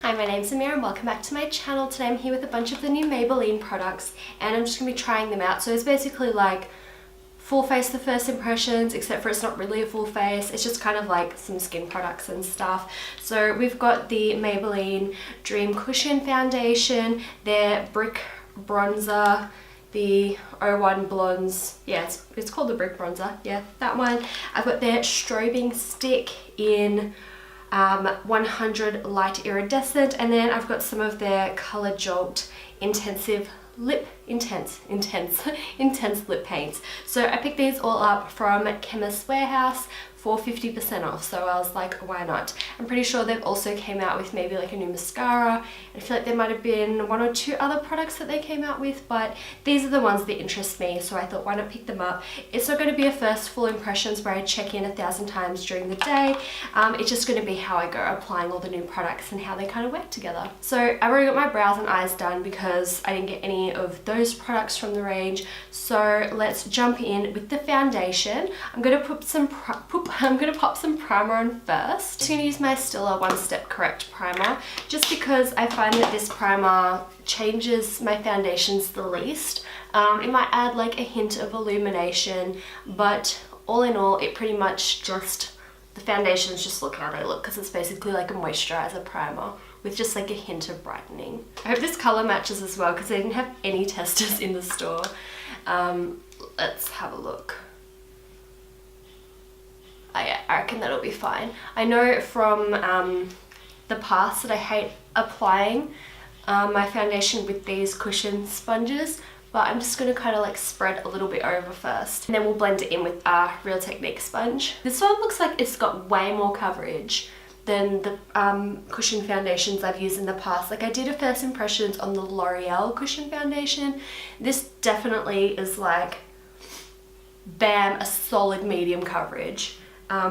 Hi, my name's Amira and welcome back to my channel. Today I'm here with a bunch of the new Maybelline products and I'm just going to be trying them out. So it's basically like full face the first impressions, except for it's not really a full face. It's just kind of like some skin products and stuff. So we've got the Maybelline Dream Cushion Foundation, their Brick Bronzer, the 01 Blondes, yeah, it's called the Brick Bronzer, yeah, that one. I've got their Strobing Stick in 100 Light Iridescent, and then I've got some of their Colour Jolt Intense lip paints. So I picked these all up from Chemist Warehouse for 50% off, so I was like, why not? I'm pretty sure they've also came out with maybe like a new mascara. I feel like there might have been one or two other products that they came out with, but these are the ones that interest me, so I thought why not pick them up. It's not going to be a first full impressions where I check in 1,000 times during the day. It's just going to be how I go applying all the new products and how they kind of work together. So I've already got my brows and eyes done because I didn't get any of those products from the range. So let's jump in with the foundation. I'm going to pop some primer on first. I'm going to use my Stila One Step Correct primer just because I find that this primer changes my foundations the least. It might add like a hint of illumination, but all in all it pretty much just, the foundations just look how they look because it's basically like a moisturizer primer with just like a hint of brightening. I hope this colour matches as well because they didn't have any testers in the store. Let's have a look. Oh yeah, I reckon that'll be fine. I know from the past that I hate applying my foundation with these cushion sponges, but I'm just going to kind of like spread a little bit over first, and then we'll blend it in with our Real Technique sponge. This one looks like it's got way more coverage than the cushion foundations I've used in the past. Like I did a first impressions on the L'Oreal cushion foundation. This definitely is like, bam, a solid medium coverage.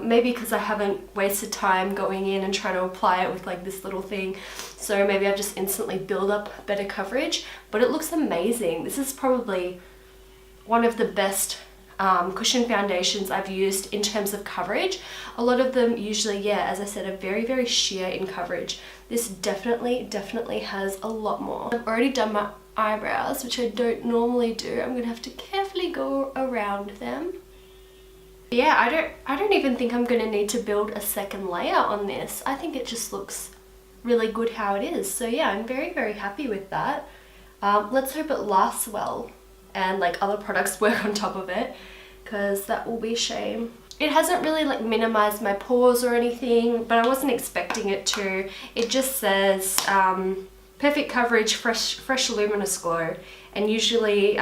Maybe because I haven't wasted time going in and trying to apply it with like this little thing, so maybe I've just instantly build up better coverage, but it looks amazing. This is probably one of the best cushion foundations I've used in terms of coverage. A lot of them usually, yeah, as I said, are very sheer in coverage. This definitely has a lot more. I've already done my eyebrows, which I don't normally do. I'm gonna have to carefully go around them. Yeah, I don't even think I'm going to need to build a second layer on this. I think it just looks really good how it is. So yeah, I'm very happy with that. Let's hope it lasts well and like other products work on top of it, because that will be a shame. It hasn't really like minimized my pores or anything, but I wasn't expecting it to. It just says perfect coverage, fresh luminous glow, and usually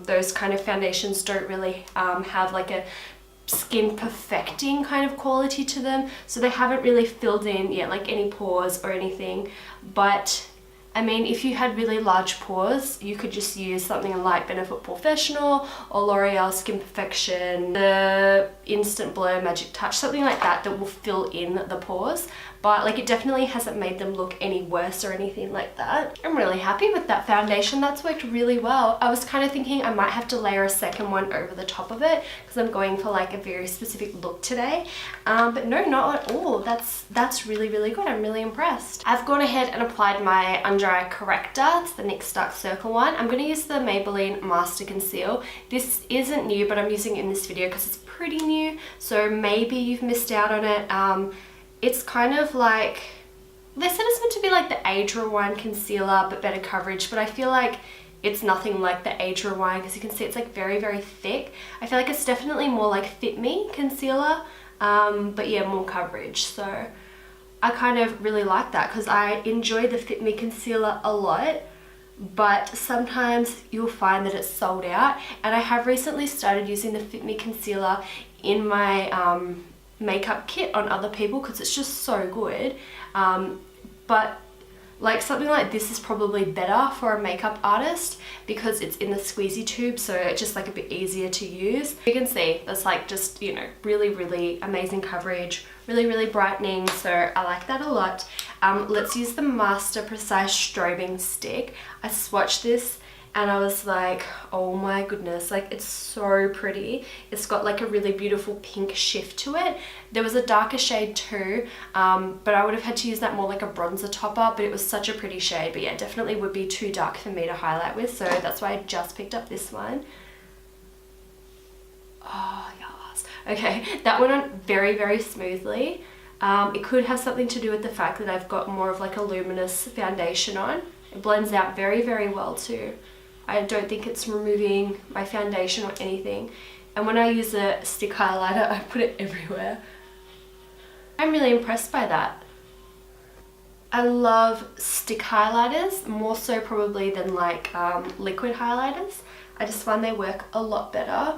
those kind of foundations don't really have like a skin perfecting kind of quality to them, so they haven't really filled in yet like any pores or anything. But I mean, if you had really large pores, you could just use something like Benefit Professional or L'Oreal Skin Perfection, the Instant Blur Magic Touch, something like that that will fill in the pores. But like, it definitely hasn't made them look any worse or anything like that. I'm really happy with that foundation. That's worked really well. I was kind of thinking I might have to layer a second one over the top of it because I'm going for like a very specific look today. But no, not at all. That's really good. I'm really impressed. I've gone ahead and applied my under eye corrector. It's the NYX Dark Circle one. I'm going to use the Maybelline Master Conceal. This isn't new, but I'm using it in this video because it's pretty new. So maybe you've missed out on it. It's kind of like, they said it's meant to be like the Age Rewind concealer but better coverage, but I feel like it's nothing like the Age Rewind because you can see it's like very thick. I feel like it's definitely more like Fit Me concealer, but yeah, more coverage. So I kind of really like that because I enjoy the Fit Me concealer a lot, but sometimes you'll find that it's sold out, and I have recently started using the Fit Me concealer in my makeup kit on other people because it's just so good. But like something like this is probably better for a makeup artist because it's in the squeezy tube, so it's just like a bit easier to use. You can see that's like just, you know, really amazing coverage, really brightening, so I like that a lot. Let's use the Master Precise Strobing Stick. I swatched this and I was like, oh my goodness, like it's so pretty. It's got like a really beautiful pink shift to it. There was a darker shade too, but I would have had to use that more like a bronzer topper, but it was such a pretty shade. But yeah, definitely would be too dark for me to highlight with, so that's why I just picked up this one. Oh yes. Okay, that went on very, very smoothly. It could have something to do with the fact that I've got more of like a luminous foundation on. It blends out very, very well too. I don't think it's removing my foundation or anything. And when I use a stick highlighter, I put it everywhere. I'm really impressed by that. I love stick highlighters, more so probably than like liquid highlighters. I just find they work a lot better.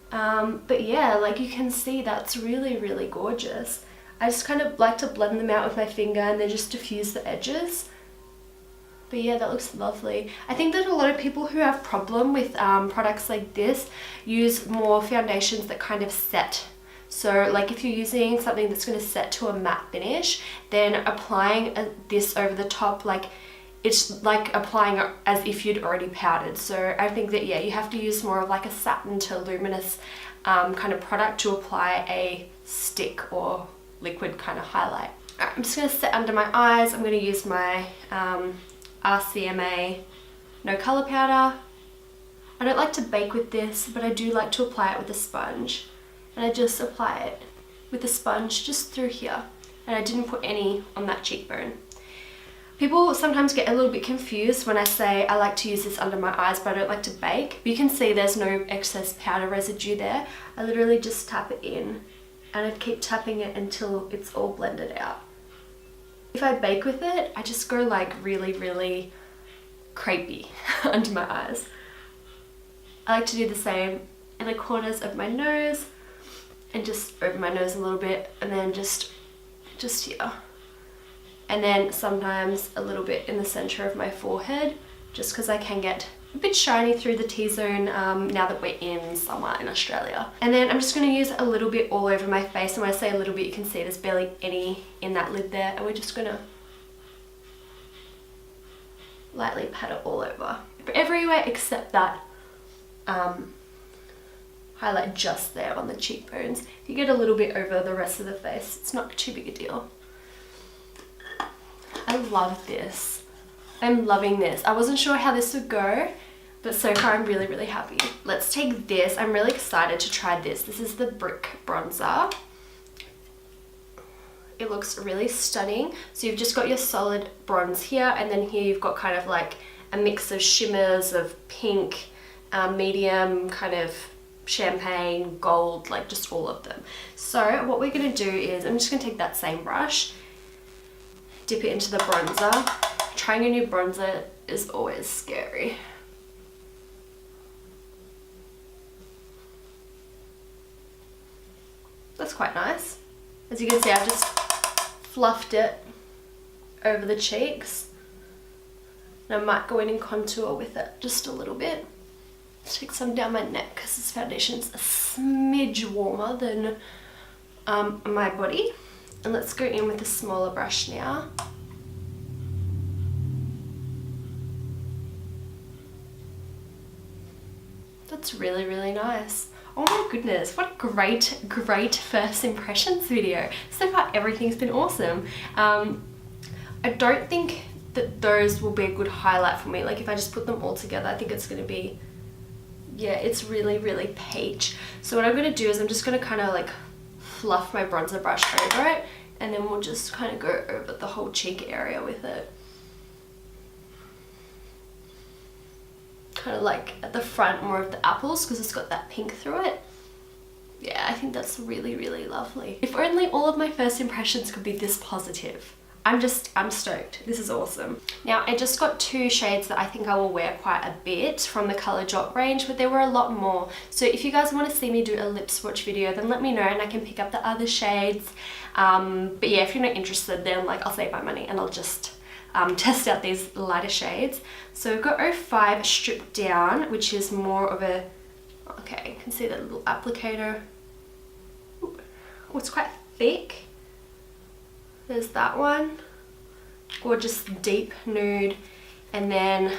But yeah, like you can see, that's really, really gorgeous. I just kind of like to blend them out with my finger and then just diffuse the edges. But yeah, that looks lovely. I think that a lot of people who have problem with products like this use more foundations that kind of set. So like if you're using something that's going to set to a matte finish, then applying this over the top, like it's like applying it as if you'd already powdered. So I think that yeah, you have to use more of like a satin to luminous kind of product to apply a stick or liquid kind of highlight. Alright, I'm just going to set under my eyes. I'm going to use my RCMA No Colour Powder. I don't like to bake with this, but I do like to apply it with a sponge. And I just apply it with a sponge just through here. And I didn't put any on that cheekbone. People sometimes get a little bit confused when I say I like to use this under my eyes, but I don't like to bake. You can see there's no excess powder residue there. I literally just tap it in, and I keep tapping it until it's all blended out. If I bake with it, I just go like really, really crepey under my eyes. I like to do the same in the corners of my nose and just over my nose a little bit, and then just here. And then sometimes a little bit in the center of my forehead, just because I can get a bit shiny through the T-zone now that we're in summer in Australia. And then I'm just going to use a little bit all over my face, and when I say a little bit, you can see there's barely any in that lid there, and we're just going to lightly pat it all over. Everywhere except that highlight just there on the cheekbones. If you get a little bit over the rest of the face, it's not too big a deal. I love this. I'm loving this. I wasn't sure how this would go, but so far I'm really, really happy. Let's take this. I'm really excited to try this. This is the Brick Bronzer. It looks really stunning. So you've just got your solid bronze here, and then here you've got kind of like a mix of shimmers of pink, medium, kind of champagne, gold, like just all of them. So what we're gonna do is, I'm just gonna take that same brush, dip it into the bronzer. Trying a new bronzer is always scary. That's quite nice. As you can see, I've just fluffed it over the cheeks. And I might go in and contour with it just a little bit. Let's take some down my neck because this foundation's a smidge warmer than my body. And let's go in with a smaller brush now. That's really, really nice. Oh my goodness, what a great, great first impressions video. So far everything's been awesome. I don't think that those will be a good highlight for me. Like if I just put them all together, I think it's going to be, yeah, it's really, really peach. So what I'm going to do is I'm just going to kind of like fluff my bronzer brush over it, and then we'll just kind of go over the whole cheek area with it. Kind of like at the front more of the apples because it's got that pink through it. Yeah, I think that's really, really lovely. If only all of my first impressions could be this positive. I'm stoked. This is awesome. Now, I just got two shades that I think I will wear quite a bit from the Colour Jolt range, but there were a lot more. So if you guys want to see me do a lip swatch video, then let me know and I can pick up the other shades. But yeah, if you're not interested, then like I'll save my money and I'll just test out these lighter shades. So we've got 05 Stripped Down, which is more of a, okay, you can see that little applicator. Ooh, it's quite thick. There's that one, gorgeous deep nude, and then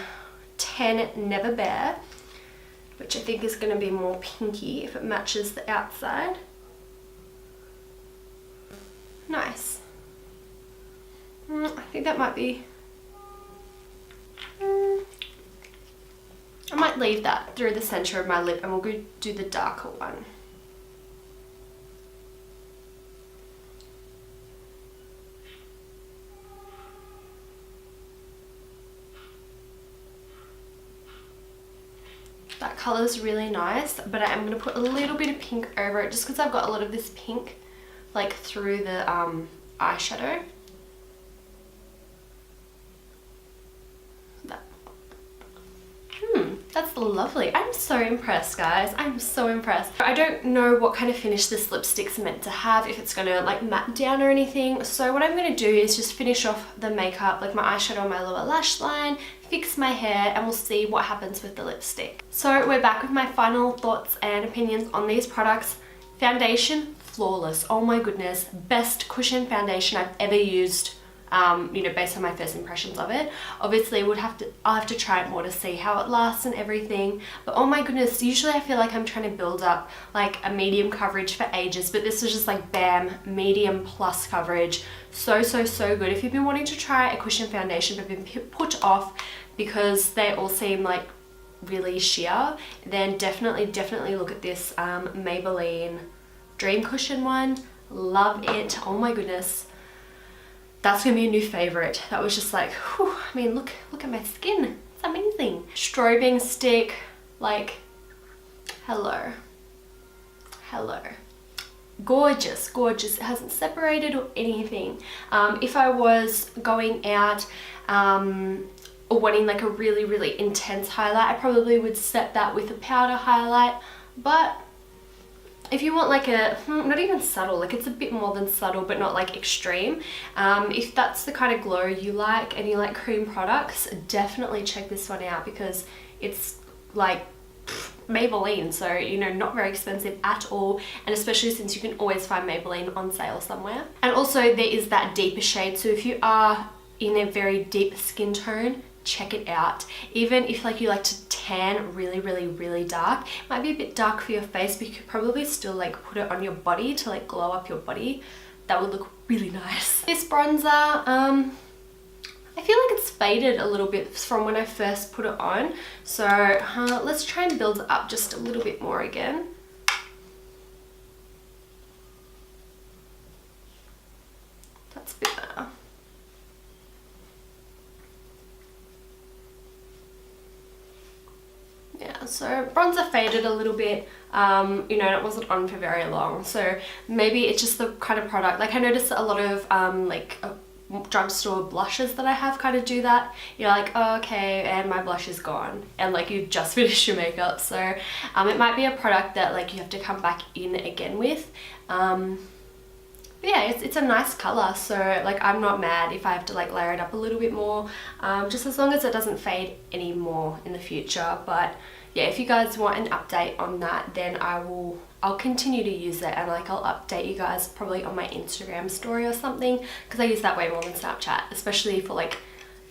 Can Never Bear, which I think is going to be more pinky if it matches the outside. Nice. I think that might be... I might leave that through the center of my lip and we'll go do the darker one. That colour is really nice, but I am going to put a little bit of pink over it just because I've got a lot of this pink like through the eyeshadow. That's lovely. I'm so impressed, guys. I'm so impressed. I don't know what kind of finish this lipstick's meant to have, if it's gonna like matte down or anything. So what I'm gonna do is just finish off the makeup, like my eyeshadow on my lower lash line, fix my hair, and we'll see what happens with the lipstick. So we're back with my final thoughts and opinions on these products. Foundation, flawless. Oh my goodness. Best cushion foundation I've ever used. You know, based on my first impressions of it. Obviously I'll have to try it more to see how it lasts and everything, but oh my goodness, usually I feel like I'm trying to build up like a medium coverage for ages, but this was just like bam, medium plus coverage. So good. If you've been wanting to try a cushion foundation but been put off because they all seem like really sheer, then definitely look at this Maybelline Dream Cushion one. Love it. Oh my goodness. That's gonna be a new favorite. That was just like, whew, I mean, look at my skin. It's amazing. Strobing Stick, like, hello. Gorgeous. It hasn't separated or anything. If I was going out or wanting like a really intense highlight, I probably would set that with a powder highlight. But if you want like a, not even subtle, like it's a bit more than subtle but not like extreme, if that's the kind of glow you like and you like cream products, definitely check this one out because it's like Maybelline, so you know, not very expensive at all, and especially since you can always find Maybelline on sale somewhere. And also there is that deeper shade, so if you are in a very deep skin tone, check it out. Even if like you like to tan really dark, it might be a bit dark for your face, but you could probably still like put it on your body to like glow up your body. That would look really nice. This bronzer, I feel like it's faded a little bit from when I first put it on, so let's try and build it up just a little bit more again. That's a bit better. Yeah, so bronzer faded a little bit, you know, it wasn't on for very long, so maybe it's just the kind of product, like I noticed a lot of drugstore blushes that I have kind of do that. You're like, oh, okay, and my blush is gone, and like you've just finished your makeup, so it might be a product that like you have to come back in again with. But yeah, it's a nice colour, so like I'm not mad if I have to like layer it up a little bit more, just as long as it doesn't fade anymore in the future. But yeah, if you guys want an update on that, then I'll continue to use it, and like I'll update you guys probably on my Instagram story or something, because I use that way more than Snapchat, especially for like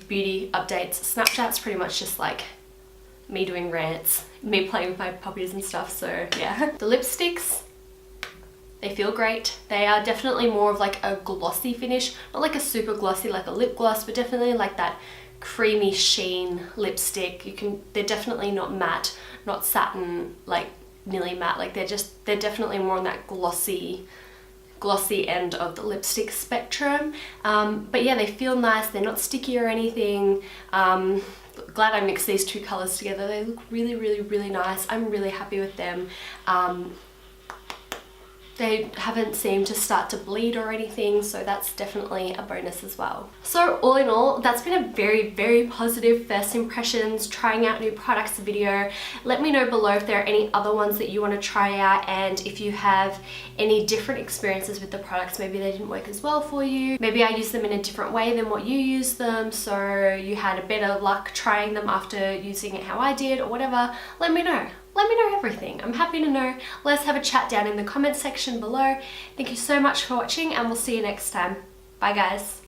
beauty updates. Snapchat's pretty much just like me doing rants, me playing with my puppies and stuff, so yeah. The lipsticks, they feel great. They are definitely more of like a glossy finish, not like a super glossy like a lip gloss, but definitely like that creamy sheen lipstick. They're definitely not matte, not satin, like nearly matte. Like they're definitely more on that glossy end of the lipstick spectrum. But yeah, they feel nice. They're not sticky or anything. Glad I mixed these two colors together. They look really nice. I'm really happy with them. They haven't seemed to start to bleed or anything, so that's definitely a bonus as well. So all in all, that's been a very positive first impressions, trying out new products video. Let me know below if there are any other ones that you want to try out, and if you have any different experiences with the products. Maybe they didn't work as well for you. Maybe I used them in a different way than what you used them, so you had a better luck trying them after using it how I did, or whatever. Let me know. Let me know everything. I'm happy to know. Let's have a chat down in the comment section below. Thank you so much for watching, and we'll see you next time. Bye guys.